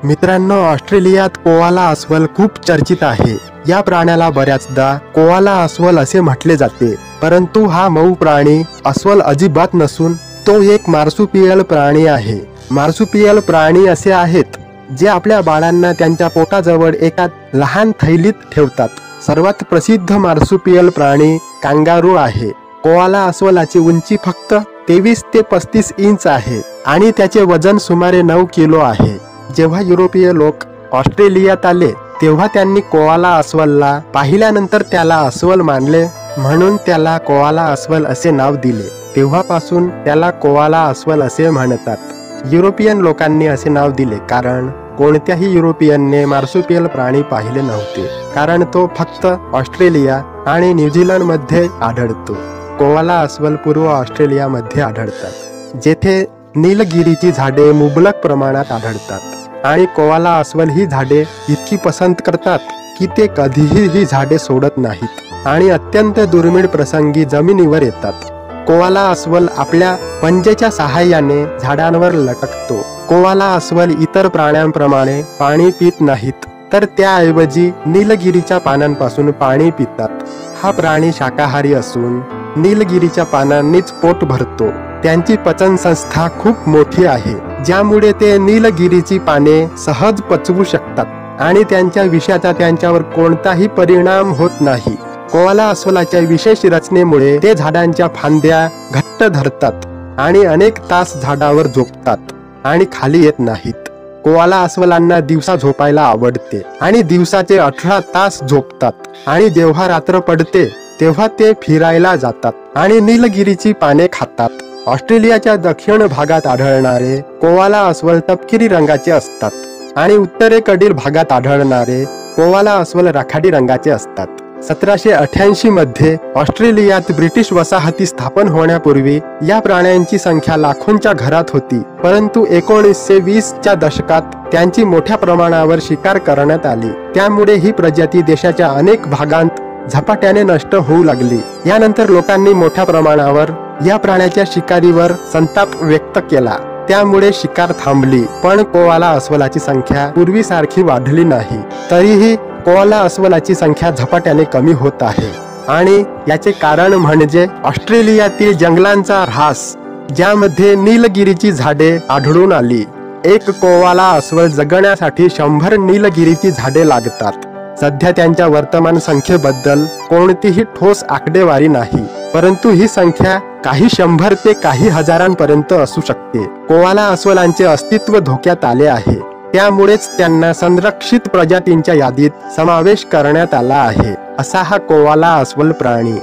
मित्रांनो, ऑस्ट्रेलियात कोआला अस्वल खूप चर्चित आहे। या प्राण्याला बऱ्याचदा कोआला अस्वल असे म्हटले जाते, परंतु हा मऊ प्राणी अस्वल अजिबात नसून तो एक मार्सुपियल प्राणी आहे। मार्सुपियल प्राणी असे आहेत जे आपल्या बाळांना त्यांच्या पोटाजवळ एका लहान थैलीत ठेवतात। सर्वात प्रसिद्ध मार्सुपियल प्राणी कांगारू आहे। कोआला अस्वलाची उंची फक्त 23 ते 35 इंच आहे आणि त्याचे वजन सुमारे 9 किलो आहे। जेव्हा युरोपीय लोक ऑस्ट्रेलियात आले तेव्हा त्यांनी कोआला अस्वलला पाहिल्यानंतर त्याला अस्वल मानले, म्हणून त्याला कोआला अस्वल असे नाव दिले। तेव्हापासून त्याला कोआला अस्वल असे म्हणतात। युरोपियन लोकांनी असे नाव दिले कारण कोणत्याही युरोपियनने मार्सुपियल प्राणी पाहिले नव्हते, कारण तो फक्त ऑस्ट्रेलिया आणि न्यूझीलंड मध्ये आढळतो। कोआला अस्वल पूर्व ऑस्ट्रेलियामध्ये आढळतात, जेथे नीलगिरीची झाडे मुबलक प्रमाणात आढळतात आणि कोआला अस्वल ही झाडे इतकी पसंत करतात की ते कधीही ही झाडे सोडत नाहीत आणि अत्यंत दुर्मिळ प्रसंगी जमिनीवर येतात। कोआला अस्वल आपल्या पंजेच्या सहाय्याने झाडांवर लटकतो। कोआला अस्वल इतर प्राण्यांप्रमाणे पाणी पित नाहीत, तर त्याऐवजी नीलगिरीच्या पानांपासून पाणी पितात। हा प्राणी शाकाहारी असून नीलगिरीच्या पानांनीच पोट भरतो। त्यांची पचन संस्था खूप मोठी आहे, ज्यामुळे ते नीलगिरीची पाने सहज पचवू शकतात आणि त्यांच्या विषाचा त्यांच्यावर कोणताही परिणाम होत नाही। कोआला अस्वलाच्या विशेष रचनेमुळे ते झाडांच्या फांद्या घट्ट धरतात आणि अनेक तास झाडावर झोपतात आणि खाली येत नाहीत। कोआला अस्वलांना दिवसा झोपायला आवडते आणि दिवसाचे 18 तास झोपतात आणि जेव्हा रात्र पडते तेव्हा ते फिरायला जातात आणि नीलगिरीची पाने खातात। ऑस्ट्रेलियाच्या दक्षिण भागात आढळणारे कोआला अस्वल तपकिरी रंगाचे असतात आणि उत्तरेकडील भागात आढळणारे कोआला अस्वल राखाडी रंगाचे असतात। 1788 मध्ये ऑस्ट्रेलियात ब्रिटिश वसाहती स्थापन होण्यापूर्वी या प्राण्यांची संख्या लाखोंच्या घरात होती, परंतु 1920 च्या दशकात त्यांची मोठ्या प्रमाणावर शिकार करण्यात आली। त्यामुळे ही प्रजाती देशाच्या अनेक भागांत झपाट्याने नष्ट होऊ लागली। यानंतर लोकांनी मोठ्या प्रमाणावर या प्राण्याच्या शिकारीवर संताप व्यक्त केला, त्यामुळे शिकार थांबली। पण कोआला अस्वलाची संख्या पूर्वीसारखी वाढली नाही। तरीही कोआला अस्वलाची संख्या झपाट्याने कमी होत आहे आणि याचे कारण म्हणजे ऑस्ट्रेलियातील जंगलांचा ऱ्हास, ज्यामध्ये नीलगिरीची झाडे आढळून आली। एक कोआला अस्वल जगण्यासाठी 100 नीलगिरीची झाडे लागतात। सध्या त्यांच्या वर्तमान संख्येबद्दल कोणतीही ठोस आकडेवारी नाही, परंतु ही संख्या काही 100 ते काही हजारांपर्यंत असू शकते। कोआला अस्वलांचे अस्तित्व धोक्यात आले आहे, त्यामुळेच त्यांना संरक्षित प्रजातींच्या यादीत समावेश करण्यात आला आहे। असा हा कोआला अस्वल प्राणी।